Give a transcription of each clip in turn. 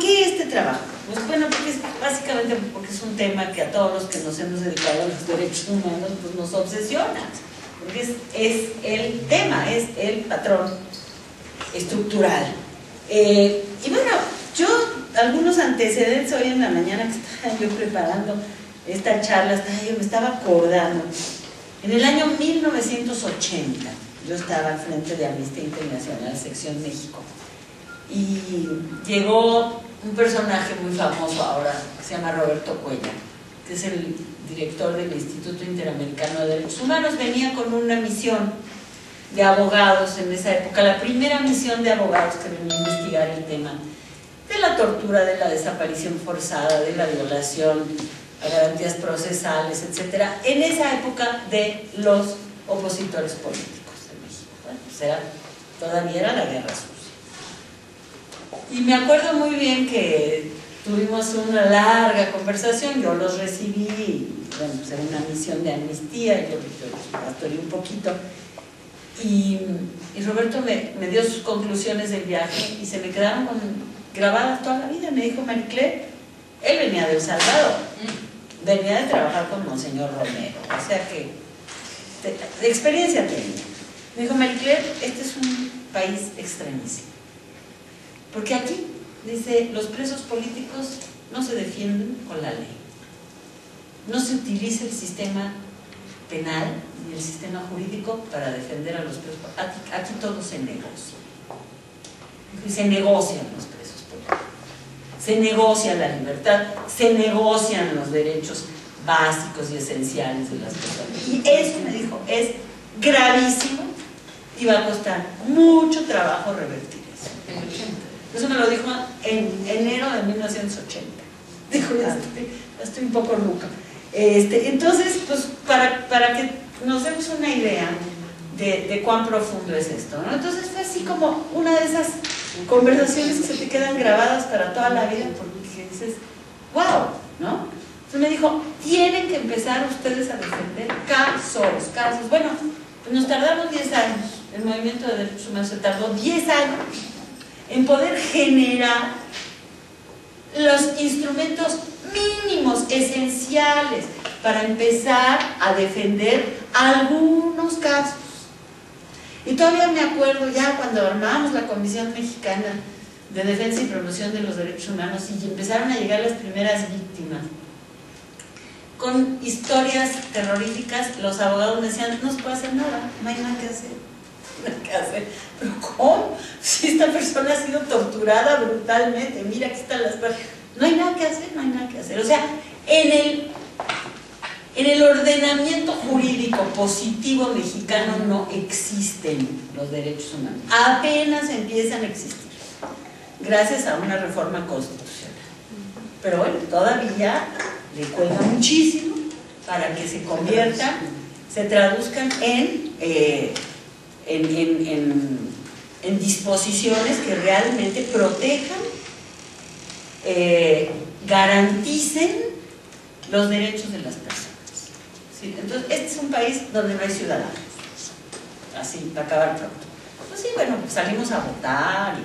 qué este trabajo? Pues bueno, porque básicamente porque es un tema que a todos los que nos hemos dedicado a los derechos humanos pues nos obsesiona, porque es el tema, es el patrón estructural. Y bueno, yo algunos antecedentes hoy en la mañana que estaba yo preparando esta charla, yo me estaba acordando. En el año 1980 yo estaba al frente de Amnistía Internacional, sección México, y llegó un personaje muy famoso ahora que se llama Roberto Cuellar, que es el director del Instituto Interamericano de Derechos Humanos. Venía con una misión de abogados en esa época, la primera misión de abogados que venía a investigar el tema de la tortura, de la desaparición forzada, de la violación a garantías procesales, etcétera, en esa época de los opositores políticos en México. Bueno, pues todavía era la guerra sucia. Y me acuerdo muy bien que tuvimos una larga conversación, yo los recibí, bueno, pues era una misión de amnistía, yo los pastoreé un poquito, y Roberto me dio sus conclusiones del viaje y se me quedaron grabadas toda la vida. Me dijo: Marie-Claire, él venía de El Salvador, venía de trabajar con Monseñor Romero, o sea que de experiencia tenía. Me dijo: Marie-Claire, este es un país extremísimo, porque aquí, dice, los presos políticos no se defienden con la ley, no se utiliza el sistema penal ni el sistema jurídico para defender a los presos. Aquí todo se negocia, y se negocian los presos políticos, se negocia la libertad, se negocian los derechos básicos y esenciales de las personas. Y eso, me dijo, es gravísimo y va a costar mucho trabajo revertir eso. Eso me lo dijo en enero de 1980. Dijo: ya estoy un poco ruca. Entonces, pues para que nos demos una idea de cuán profundo es esto, ¿no? Entonces fue así como una de esas conversaciones que se te quedan grabadas para toda la vida, porque dices: wow, ¿no? Entonces me dijo: tienen que empezar ustedes a defender casos. Bueno, pues nos tardamos 10 años, el movimiento de derechos humanos se tardó 10 años en poder generar los instrumentos mínimos, esenciales, para empezar a defender algunos casos. Y todavía me acuerdo ya cuando armamos la Comisión Mexicana de Defensa y Promoción de los Derechos Humanos y empezaron a llegar las primeras víctimas con historias terroríficas, los abogados me decían: no se puede hacer nada, no hay nada que hacer. Pero ¿cómo? Si esta persona ha sido torturada brutalmente, mira, aquí están las pruebas. No hay nada que hacer, O sea, en el ordenamiento jurídico positivo mexicano no existen los derechos humanos. Apenas empiezan a existir, gracias a una reforma constitucional. Pero bueno, todavía le cuelga muchísimo para que se conviertan, se traduzcan en disposiciones que realmente protejan, garanticen los derechos de las personas. ¿Sí? Entonces, este es un país donde no hay ciudadanos, así, para acabar pronto. Pues sí, bueno, pues salimos a votar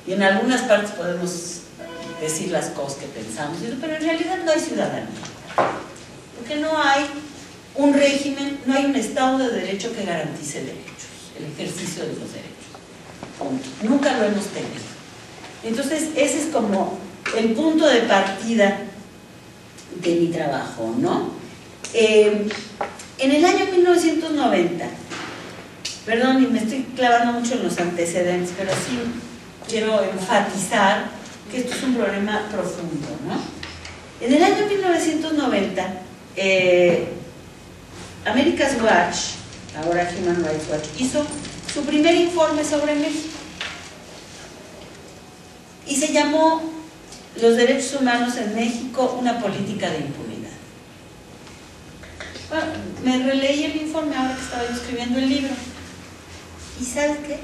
y en algunas partes podemos decir las cosas que pensamos, pero en realidad no hay ciudadanía, porque no hay un régimen, no hay un Estado de Derecho que garantice derechos, el ejercicio de los derechos. Punto. Nunca lo hemos tenido. Entonces, ese es como el punto de partida de mi trabajo, ¿no? En el año 1990, perdón, y me estoy clavando mucho en los antecedentes, pero sí quiero enfatizar que esto es un problema profundo, ¿no? En el año 1990, America's Watch, ahora Human Rights Watch, hizo su primer informe sobre México y se llamó Los derechos humanos en México, una política de impunidad. Bueno, me releí el informe ahora que estaba yo escribiendo el libro y ¿sabes qué?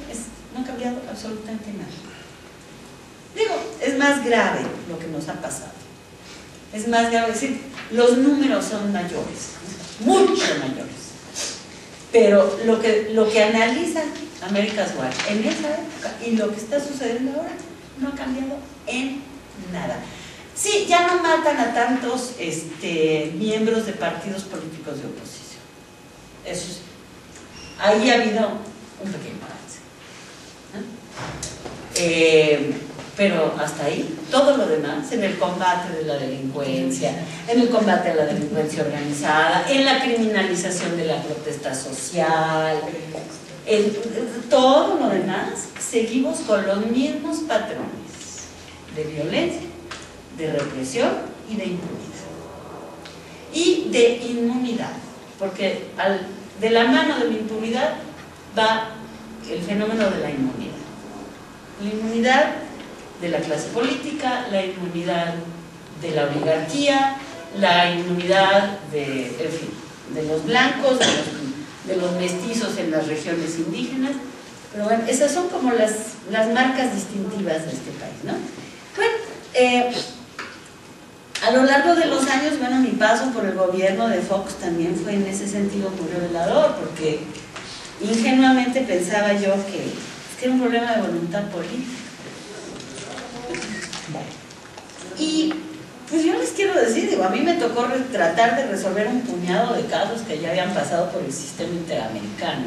No ha cambiado absolutamente nada. Digo, es más grave lo que nos ha pasado, es más grave, es decir, los números son mayores, mucho mayores, pero lo que analiza America's Watch en esa época y lo que está sucediendo ahora no ha cambiado en nada. Sí, ya no matan a tantos miembros de partidos políticos de oposición. Eso sí. Ahí ha habido un pequeño avance, ¿no? Pero hasta ahí, todo lo demás, en el combate de la delincuencia, en el combate a la delincuencia organizada, en la criminalización de la protesta social, en todo lo demás, seguimos con los mismos patrones de violencia, de represión y de impunidad. Y de inmunidad, porque de la mano de la impunidad va el fenómeno de la inmunidad. La inmunidad de la clase política, la inmunidad de la oligarquía, la inmunidad de los blancos, de los mestizos en las regiones indígenas. Pero bueno, esas son como las marcas distintivas de este país, ¿no? Bueno, a lo largo de los años, bueno, mi paso por el gobierno de Fox también fue en ese sentido muy revelador, porque ingenuamente pensaba yo que era un problema de voluntad política. Y pues yo les quiero decir, digo, a mí me tocó tratar de resolver un puñado de casos que ya habían pasado por el sistema interamericano.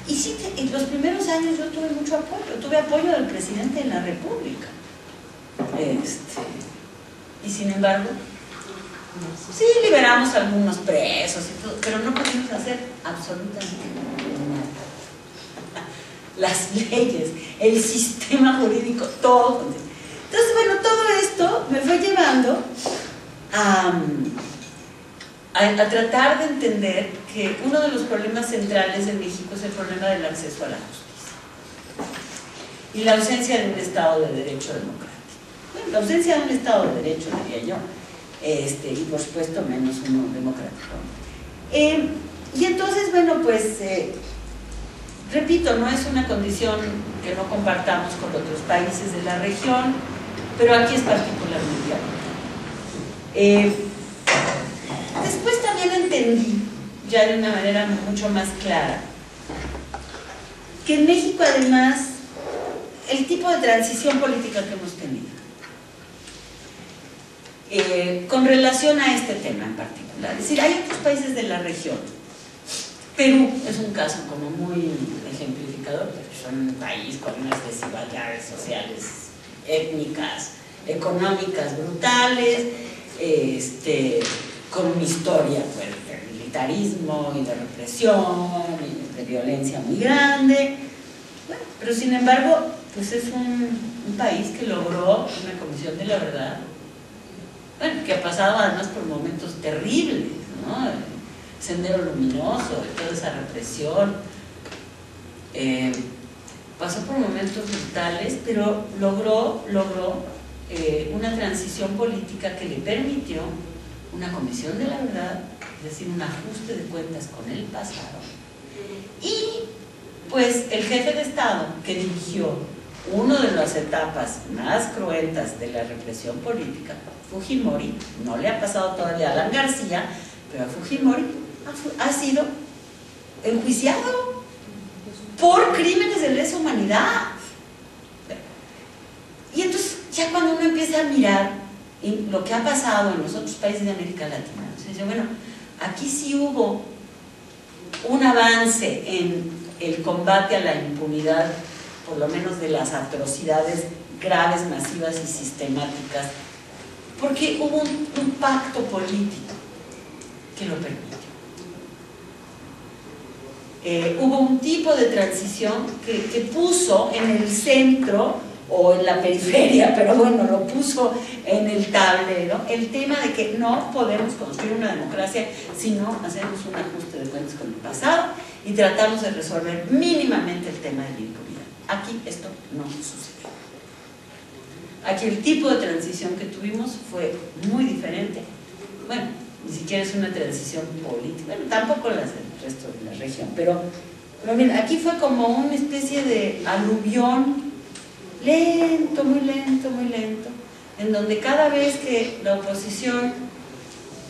Y sí, en los primeros años yo tuve mucho apoyo, tuve apoyo del presidente de la República. Y sin embargo, sí liberamos a algunos presos y todo, pero no pudimos hacer absolutamente nada. Las leyes, el sistema jurídico, todo. Entonces, bueno, todo esto me fue llevando a tratar de entender que uno de los problemas centrales en México es el problema del acceso a la justicia y la ausencia de un Estado de Derecho democrático. Bueno, la ausencia de un Estado de Derecho, diría yo, y por supuesto menos uno democrático. Y entonces, bueno, pues, repito, no es una condición que no compartamos con otros países de la región, pero aquí es particularmente grave. Después también entendí, ya de una manera mucho más clara, que en México además el tipo de transición política que hemos tenido, con relación a este tema en particular, es decir, hay otros países de la región, Perú es un caso como muy ejemplificador, porque son un país con unas desigualdades sociales, étnicas, económicas brutales, con una historia pues, de militarismo y de represión y de violencia muy grande. Bueno, pero sin embargo, pues es un país que logró una comisión de la verdad, bueno, que ha pasado además por momentos terribles, ¿no? Sendero Luminoso, de toda esa represión, pasó por momentos brutales, pero logró una transición política que le permitió una comisión de la verdad, es decir, un ajuste de cuentas con el pasado, y pues el jefe de Estado que dirigió una de las etapas más cruentas de la represión política, Fujimori, no le ha pasado todavía a Alan García, pero a Fujimori ha sido enjuiciado por crímenes de lesa humanidad. Y entonces ya cuando uno empieza a mirar lo que ha pasado en los otros países de América Latina, se dice, bueno, aquí sí hubo un avance en el combate a la impunidad, por lo menos de las atrocidades graves, masivas y sistemáticas, porque hubo un pacto político que lo permitió. Hubo un tipo de transición que puso en el centro o en la periferia, pero bueno, lo puso en el tablero, el tema de que no podemos construir una democracia si no hacemos un ajuste de cuentas con el pasado y tratamos de resolver mínimamente el tema de la impunidad. Aquí esto no sucedió. Aquí el tipo de transición que tuvimos fue muy diferente. Bueno, ni siquiera es una transición política, bueno, tampoco las del resto de la región, pero mira, aquí fue como una especie de aluvión lento, muy lento, muy lento, en donde cada vez que la oposición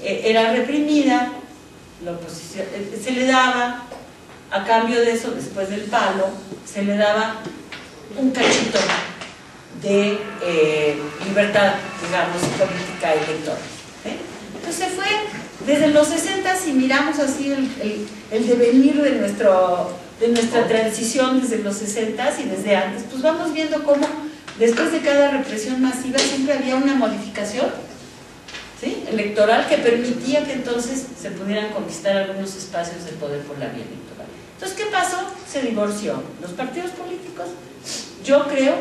era reprimida, la oposición, se le daba, a cambio de eso, después del palo, se le daba un cachito de libertad, digamos, política electoral. Entonces se fue desde los 60, si miramos así el devenir de nuestra transición desde los 60 y desde antes, pues vamos viendo cómo después de cada represión masiva siempre había una modificación, ¿sí?, electoral que permitía que entonces se pudieran conquistar algunos espacios de poder por la vía electoral. Entonces, ¿qué pasó? Se divorció. Los partidos políticos, yo creo,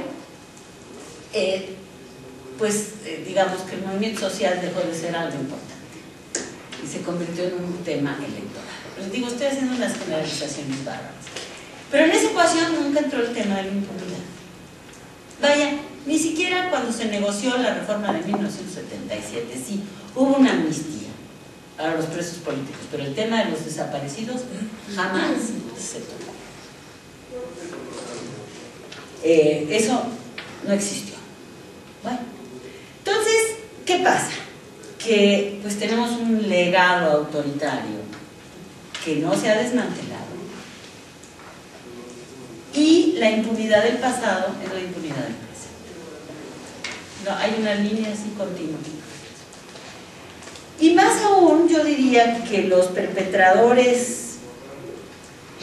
digamos que el movimiento social dejó de ser algo importante y se convirtió en un tema electoral. Les digo, estoy haciendo unas generalizaciones bárbaras. Pero en esa ecuación nunca entró el tema de la impunidad. Vaya, ni siquiera cuando se negoció la reforma de 1977, sí, hubo una amnistía a los presos políticos, pero el tema de los desaparecidos jamás se tocó. Eso no existió. Bueno, entonces, ¿qué pasa? Que pues tenemos un legado autoritario que no se ha desmantelado, y la impunidad del pasado es la impunidad del presente. No, hay una línea así continua. Y más aún, yo diría que los perpetradores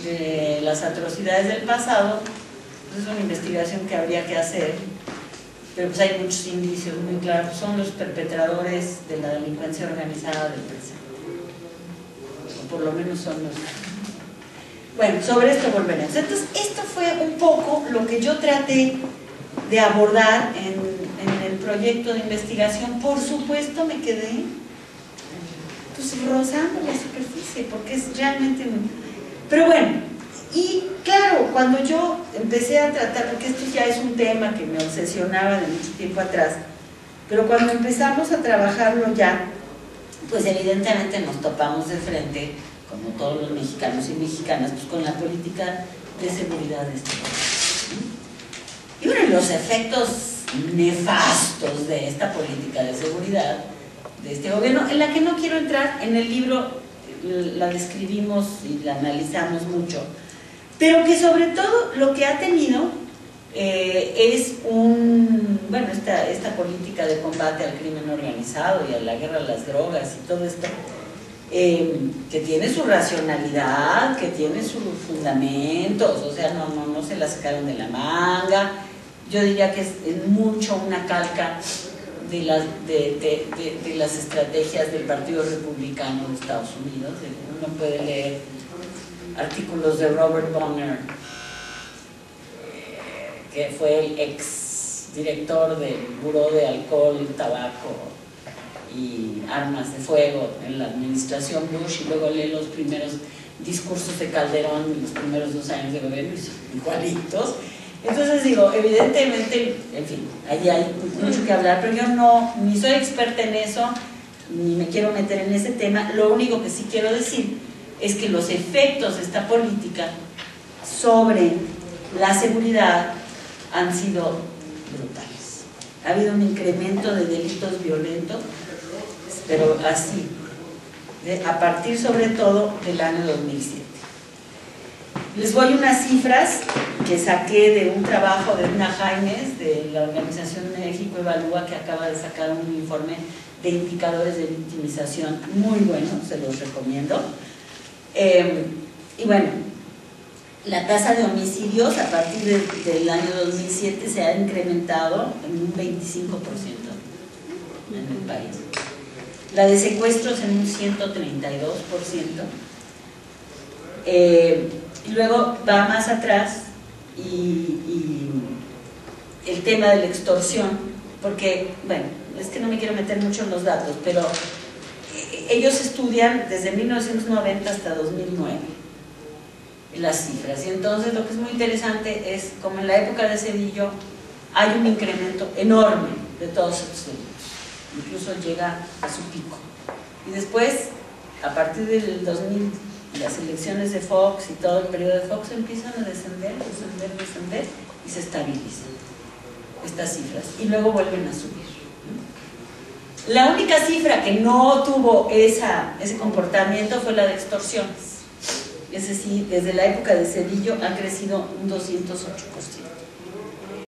de las atrocidades del pasado, pues es una investigación que habría que hacer, pero pues hay muchos indicios muy claros, son los perpetradores de la delincuencia organizada del presente, o por lo menos son los... Bueno, sobre esto volveremos. Entonces, esto fue un poco lo que yo traté de abordar en el proyecto de investigación. Por supuesto me quedé pues rozando la superficie, porque es realmente muy... Pero bueno, y claro, cuando yo empecé a tratar, porque esto ya es un tema que me obsesionaba de mucho tiempo atrás, pero cuando empezamos a trabajarlo ya, pues evidentemente nos topamos de frente, como todos los mexicanos y mexicanas, pues con la política de seguridad de este país. Y uno de los efectos nefastos de esta política de seguridad de este gobierno, en la que no quiero entrar, en el libro la describimos y la analizamos mucho, pero que sobre todo lo que ha tenido es esta política de combate al crimen organizado y a la guerra a las drogas y todo esto, que tiene su racionalidad, que tiene sus fundamentos, o sea, no se la sacaron de la manga. Yo diría que es mucho una calca de las estrategias del Partido Republicano de Estados Unidos. Uno puede leer artículos de Robert Bonner, que fue el ex director del Buró de Alcohol y Tabaco y Armas de Fuego en la administración Bush, y luego lee los primeros discursos de Calderón en los primeros 2 años de gobierno, y son igualitos. Entonces digo, evidentemente, en fin, ahí hay mucho que hablar, pero yo ni soy experta en eso, ni me quiero meter en ese tema. Lo único que sí quiero decir es que los efectos de esta política sobre la seguridad han sido brutales. Ha habido un incremento de delitos violentos, pero así, a partir sobre todo del año 2007. Les voy unas cifras que saqué de un trabajo de Una Jaimes, de la organización México Evalúa, que acaba de sacar un informe de indicadores de victimización muy bueno, se los recomiendo. Y bueno, la tasa de homicidios a partir del año 2007 se ha incrementado en un 25% en el país. La de secuestros en un 132%. Y luego va más atrás y el tema de la extorsión, porque, bueno, es que no me quiero meter mucho en los datos, pero ellos estudian desde 1990 hasta 2009 las cifras, y entonces lo que es muy interesante es como en la época de Cedillo hay un incremento enorme de todos estos delitos, incluso llega a su pico, y después a partir del 2000 las elecciones de Fox y todo el periodo de Fox empiezan a descender y se estabilizan estas cifras y luego vuelven a subir. La única cifra que no tuvo ese comportamiento fue la de extorsiones. Es decir, desde la época de Cedillo ha crecido un 208%.